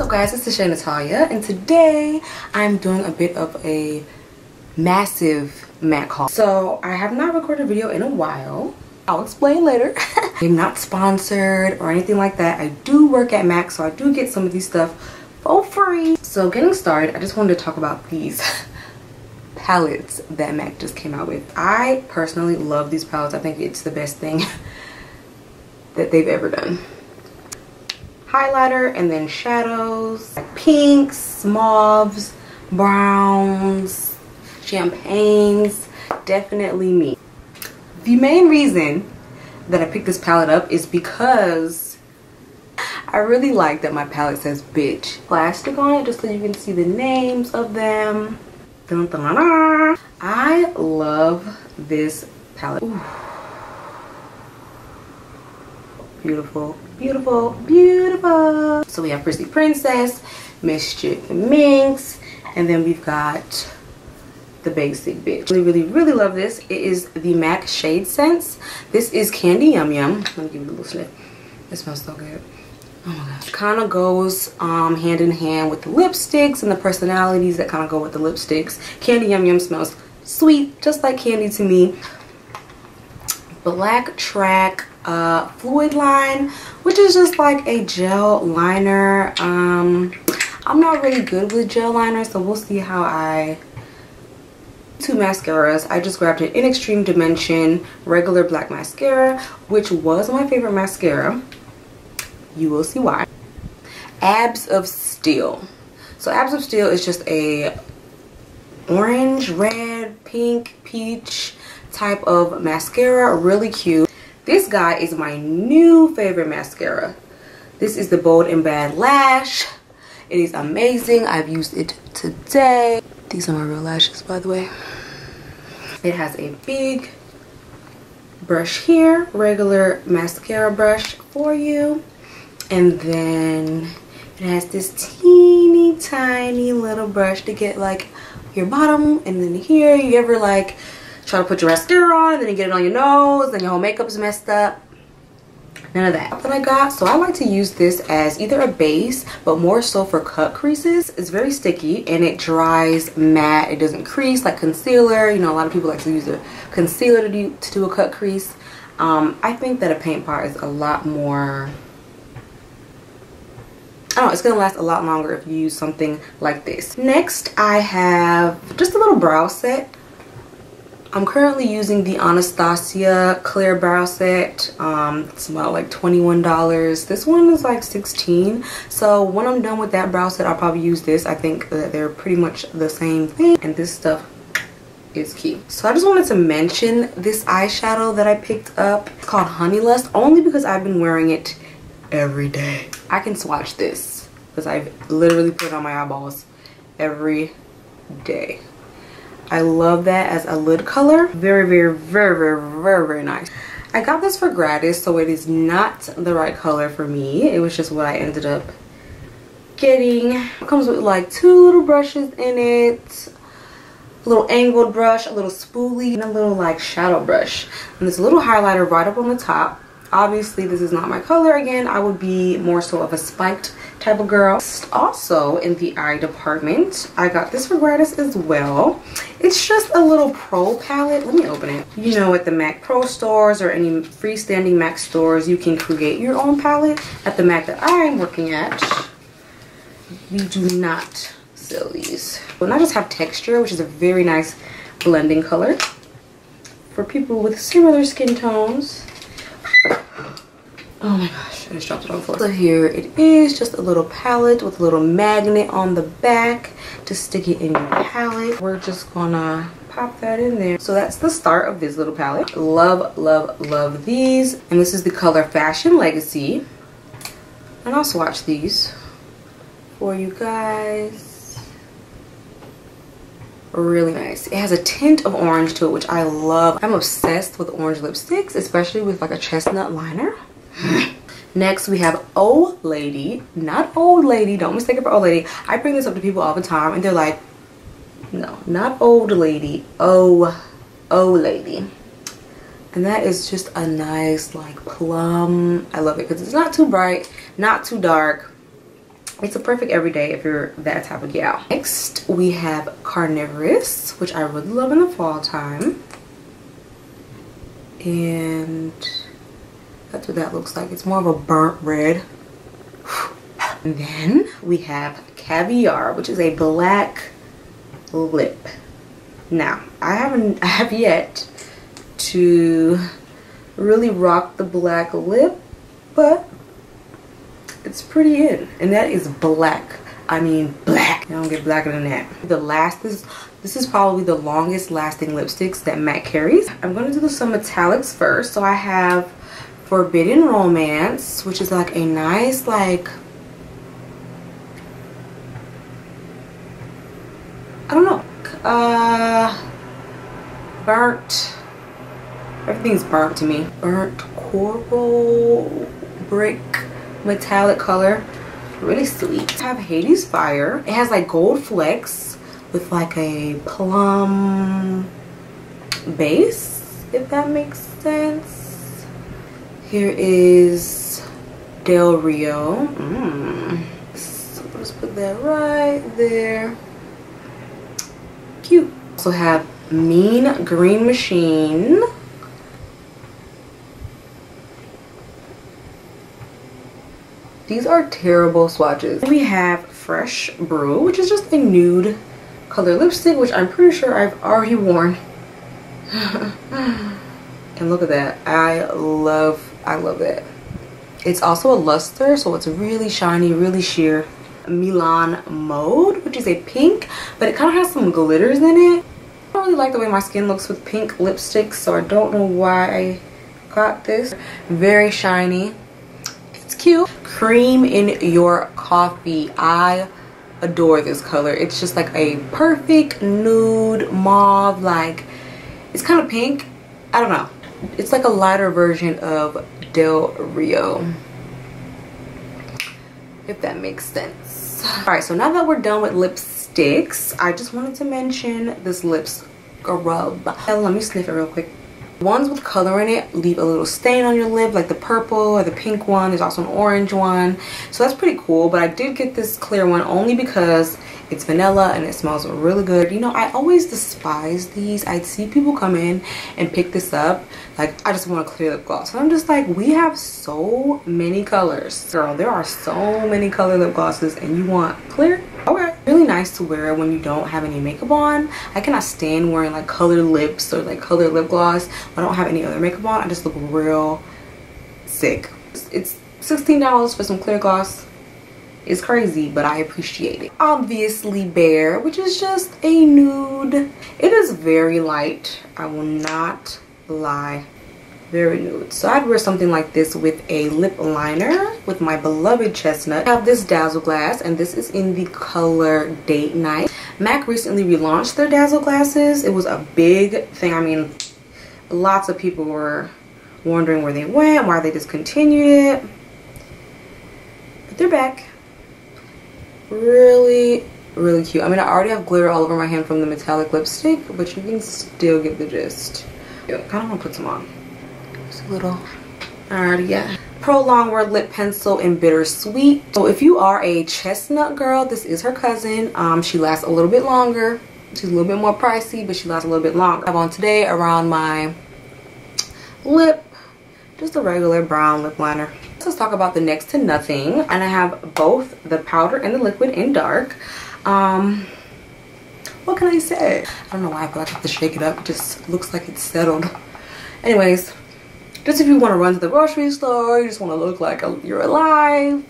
up guys, it's Shay Natalia, and today I'm doing a bit of a massive MAC haul. So I have not recorded a video in a while. I'll explain later. I'm not sponsored or anything like that. I do work at MAC, so I do get some of these stuff for free. So getting started, I just wanted to talk about these palettes that MAC just came out with. I personally love these palettes. I think it's the best thing that they've ever done. Highlighter and then shadows, like pinks, mauves, browns, champagnes, definitely me. The main reason that I picked this palette up is because I really like that my palette says bitch plastic on it, just so you can see the names of them. Dun, dun, dun, dun. I love this palette. Ooh. Beautiful, beautiful, beautiful. So we have Prissy Princess, Mischief Minx, and then we've got the basic bitch. Really love this. It is the MAC Shadescents. This is Candy Yum Yum. Let me give you a little sniff. It smells so good. Oh my gosh. Kind of goes hand in hand with the lipsticks and the personalities that kind of go with the lipsticks. Candy Yum Yum smells sweet, just like candy to me. Blacktrack fluid line, which is just like a gel liner. I'm not really good with gel liners, so we'll see how I... Two mascaras. I just grabbed an In Extreme Dimension regular black mascara, which was my favorite mascara. You will see why. Abs of Steel. So Abs of Steel is just a orange, red, pink, peach type of mascara. Really cute. This guy is my new favorite mascara. This is the Bold and Bad Lash. It is amazing. I've used it today. These are my real lashes, by the way. It has a big brush here, regular mascara brush for you. And then it has this teeny tiny little brush to get like your bottom. And then here, you ever like try to put your mascara on and then you get it on your nose and your whole makeup's messed up? None of that I got. So I like to use this as either a base, but more so for cut creases. It's very sticky and it dries matte. It doesn't crease like concealer. You know, a lot of people like to use a concealer to do a cut crease. I think that a paint pot is a lot more... I don't know, it's gonna last a lot longer if you use something like this. Next, I have just a little brow set. I'm currently using the Anastasia Clear Brow Set. It's about like $21. This one is like $16. So when I'm done with that brow set, I'll probably use this. I think that they're pretty much the same thing. And this stuff is cute. So I just wanted to mention this eyeshadow that I picked up. It's called Honey Lust, only because I've been wearing it every day. I can swatch this because I've literally put it on my eyeballs every day. I love that as a lid color. Very nice. I got this for gratis, so it is not the right color for me. It was just what I ended up getting. It comes with like two little brushes in it. A little angled brush, a little spoolie, and a little like shadow brush. And there's a little highlighter right up on the top. Obviously, this is not my color. Again, I would be more so of a spiked type of girl. Also, in the eye department, I got this for gratis as well. It's just a little pro palette. Let me open it. You know, at the MAC Pro stores or any freestanding MAC stores, you can create your own palette. At the MAC that I am working at, we do not sell these. And I just have Texture, which is a very nice blending color for people with similar skin tones. Oh my gosh, I just dropped it on the floor. So here it is, just a little palette with a little magnet on the back to stick it in your palette. We're just gonna pop that in there. So that's the start of this little palette. Love these. And this is the color Fashion Legacy. And I'll swatch these for you guys. Really nice. It has a tint of orange to it, which I love. I'm obsessed with orange lipsticks, especially with like a chestnut liner. Next, we have Oh Lady. Not Old Lady. Don't mistake it for Old Lady. I bring this up to people all the time and they're like, no, not Old Lady. Oh Lady. And that is just a nice like plum. I love it because it's not too bright, not too dark. It's a perfect everyday if you're that type of gal. Next, we have Carnivorous, which I really love in the fall time. And that's what that looks like. It's more of a burnt red. And then we have Caviar, which is a black lip. Now, I have yet to really rock the black lip, but it's pretty in, and that is black. I mean black. I don't get blacker than that. This is probably the longest lasting lipsticks that MAC carries. I'm going to do some metallics first. So I have Forbidden Romance, which is like a nice like, I don't know, burnt, everything's burnt to me. Burnt coral brick metallic color, really sweet. I have Hades Fire. It has like gold flecks with like a plum base, if that makes sense. Here is Del Rio. So let's put that right there. Cute. Also have Mean Green Machine. These are terrible swatches. We have Fresh Brew, which is just a nude color lipstick, which I'm pretty sure I've already worn. And look at that. I love that. It's also a luster, so it's really shiny, really sheer. Milan Mode, which is a pink, but it kind of has some glitters in it. I don't really like the way my skin looks with pink lipsticks, so I don't know why I got this. Very shiny. It's cute. Cream in Your Coffee. I adore this color. It's just like a perfect nude mauve, like it's kind of pink. I don't know. It's like a lighter version of Del Rio, if that makes sense. All right, so now that we're done with lipsticks, I just wanted to mention this lip scrub. Let me sniff it real quick. Ones with color in it leave a little stain on your lip, like the purple or the pink one. There's also an orange one, so that's pretty cool. But I did get this clear one only because it's vanilla and it smells really good. You know, I always despise these. I'd see people come in and pick this up like, I just want a clear lip gloss, and I'm just like, we have so many colors, girl. There are so many color lip glosses, and you want clear? Okay. Really nice to wear when you don't have any makeup on. I cannot stand wearing like colored lips or like colored lip gloss when I don't have any other makeup on. I just look real sick. It's $16 for some clear gloss. It's crazy, but I appreciate it. Obviously Bare, which is just a nude. It is very light, I will not lie. Very nude. So I'd wear something like this with a lip liner with my beloved Chestnut. I have this Dazzleglass, and this is in the color Date Night. MAC recently relaunched their Dazzleglasses. It was a big thing. I mean, lots of people were wondering where they went, why they discontinued it. But they're back. Really, really cute. I mean, I already have glitter all over my hand from the metallic lipstick, but you can still get the gist. I kind of want to put some on. Just a little. Alrighty, yeah. Prolongwear Lip Pencil in Bittersweet. So if you are a Chestnut girl, this is her cousin. She lasts a little bit longer. She's a little bit more pricey, but she lasts a little bit longer. I have on today around my lip, just a regular brown lip liner. Let's talk about the Next to Nothing, and I have both the powder and the liquid in dark. What can I say? I don't know why I feel like I have to shake it up. It just looks like it's settled. Anyways, just if you want to run to the grocery store, you just want to look like you're alive,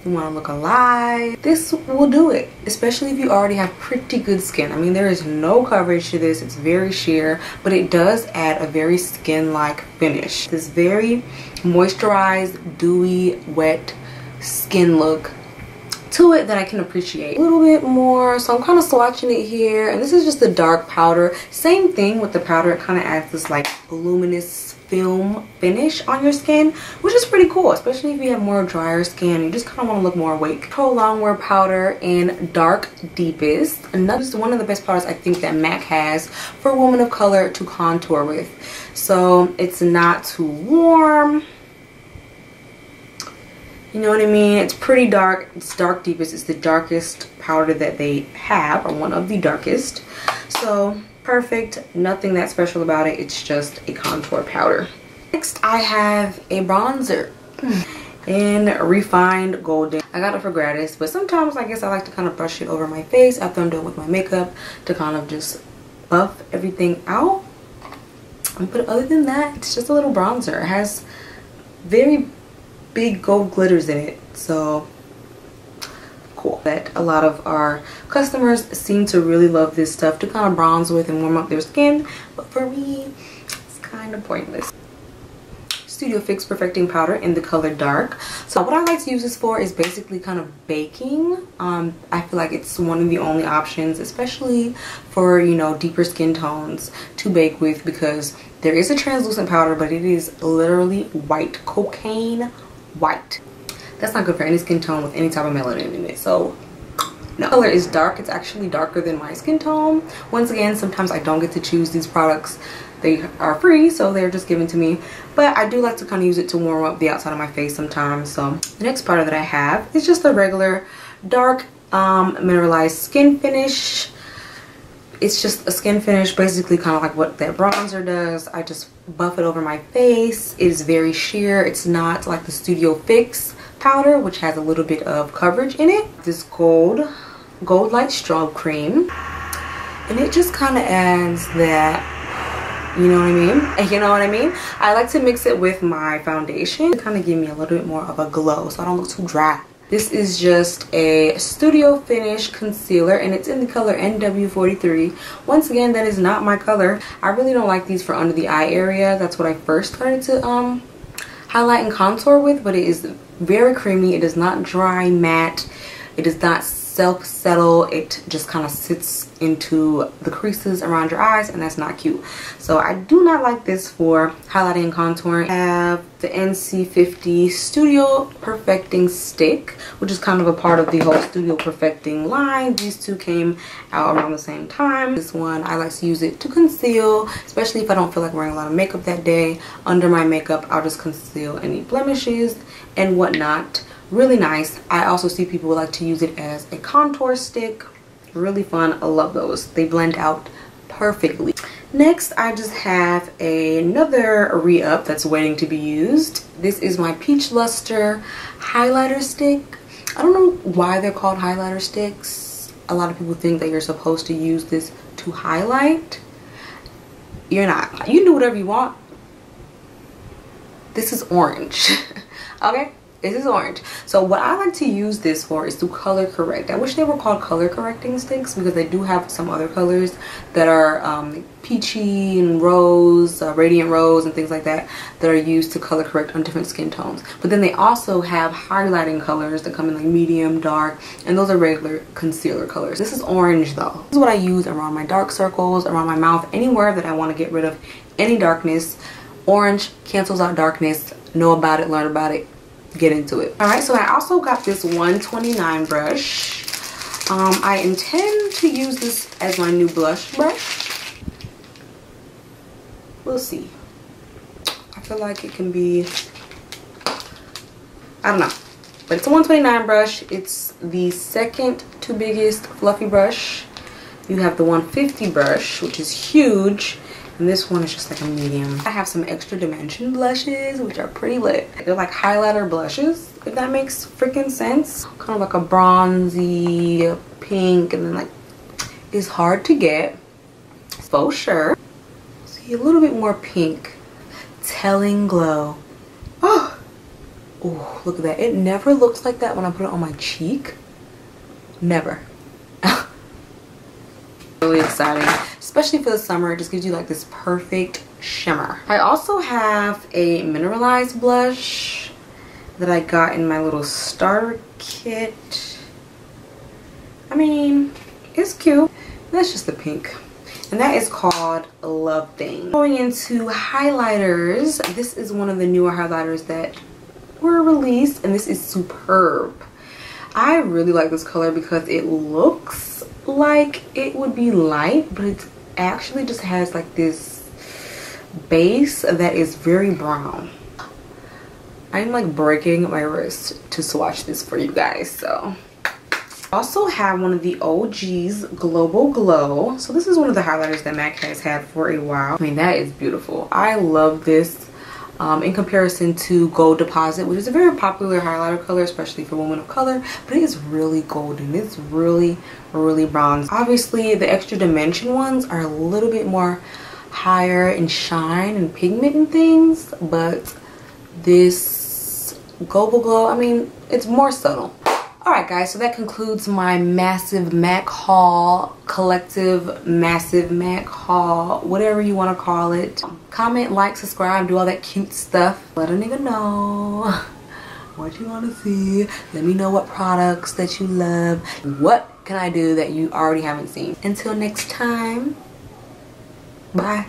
you want to look alive, this will do it. Especially if you already have pretty good skin. I mean, there is no coverage to this. It's very sheer, but it does add a very skin-like finish. This very moisturized, dewy, wet skin look to it that I can appreciate a little bit more. So I'm kind of swatching it here, and this is just a dark powder. Same thing with the powder, it kind of adds this like luminous film finish on your skin, which is pretty cool, especially if you have more drier skin. You just kind of want to look more awake. Prolongwear powder in Dark Deepest. Another one of the best powders I think that MAC has for women of color to contour with. So it's not too warm. You know what I mean? It's pretty dark. It's dark deepest. It's the darkest powder that they have, or one of the darkest. So perfect. Nothing that special about it. It's just a contour powder. Next, I have a bronzer in Refined Golden. I got it for gratis, but sometimes I guess I like to kind of brush it over my face after I'm done with my makeup to kind of just buff everything out. But other than that, it's just a little bronzer. It has very big gold glitters in it, so cool. That a lot of our customers seem to really love this stuff to kind of bronze with and warm up their skin, but for me, it's kind of pointless. Studio Fix Perfecting Powder in the color Dark. So what I like to use this for is basically kind of baking. I feel like it's one of the only options, especially for, you know, deeper skin tones to bake with, because there is a translucent powder, but it is literally white, cocaine white. That's not good for any skin tone with any type of melanin in it. So no. The color is dark. It's actually darker than my skin tone. Once again, sometimes I don't get to choose these products. They are free, so they're just given to me, but I do like to kind of use it to warm up the outside of my face sometimes. So the next powder that I have is just a regular dark mineralized skin finish. It's just a skin finish, basically kind of like what that bronzer does. I just buff it over my face. It is very sheer. It's not like the Studio Fix powder, which has a little bit of coverage in it. This gold light strobe cream, and it just kind of adds that, you know what I mean? You know what I mean? I like to mix it with my foundation to kind of give me a little bit more of a glow so I don't look too dry. This is just a Studio Finish concealer, and it's in the color NW43. Once again, that is not my color. I really don't like these for under the eye area. That's what I first started to highlight and contour with, but it is very creamy. It is not dry matte. It does not self-settle. It just kind of sits into the creases around your eyes, and that's not cute. So I do not like this for highlighting and contouring. I have the NC50 Studio Perfecting Stick, which is kind of a part of the whole Studio Perfecting line. These two came out around the same time. This one, I like to use it to conceal, especially if I don't feel like wearing a lot of makeup that day. Under my makeup, I'll just conceal any blemishes and whatnot. Really nice. I also see people like to use it as a contour stick. Really fun. I love those. They blend out perfectly. Next, I just have another re-up that's waiting to be used. This is my Peach Luster highlighter stick. I don't know why they're called highlighter sticks. A lot of people think that you're supposed to use this to highlight. You're not. You can do whatever you want. This is orange. Okay? This is orange. So what I like to use this for is to color correct. I wish they were called color correcting sticks, because they do have some other colors that are peachy and rose, radiant rose and things like that, that are used to color correct on different skin tones. But then they also have highlighting colors that come in like medium, dark, and those are regular concealer colors. This is orange though. This is what I use around my dark circles, around my mouth, anywhere that I want to get rid of any darkness. Orange cancels out darkness. Know about it, learn about it, get into it. All right, so I also got this 129 brush. I intend to use this as my new blush brush. We'll see. I feel like it can be, I don't know, but it's a 129 brush. It's the second to biggest fluffy brush. You have the 150 brush, which is huge, and this one is just like a medium. I have some extra dimension blushes, which are pretty lit. They're like highlighter blushes, if that makes freaking sense. Kind of like a bronzy pink, and then like, it's hard to get, for sure. See, a little bit more pink. Telling glow. Oh, look at that. It never looks like that when I put it on my cheek. Never. Really exciting, especially for the summer. It just gives you like this perfect shimmer. I also have a mineralized blush that I got in my little starter kit. I mean, it's cute. That's just the pink, and that is called Love Thing. Going into highlighters, this is one of the newer highlighters that were released, and this is superb. I really like this color because it looks like it would be light, but it actually just has like this base that is very brown. I'm like breaking my wrist to swatch this for you guys. So I also have one of the OG's Global Glow. So this is one of the highlighters that MAC has had for a while. I mean, that is beautiful. I love this in comparison to Gold Deposit, which is a very popular highlighter color, especially for women of color, but it is really golden. It's really, really bronze. Obviously, the Extra Dimension ones are a little bit more higher in shine and pigment and things, but this Global Glow, I mean, it's more subtle. Alright guys, so that concludes my massive MAC haul, collective massive MAC haul, whatever you want to call it. Comment, like, subscribe, do all that cute stuff. Let a nigga know what you want to see. Let me know what products that you love. What can I do that you already haven't seen? Until next time, bye.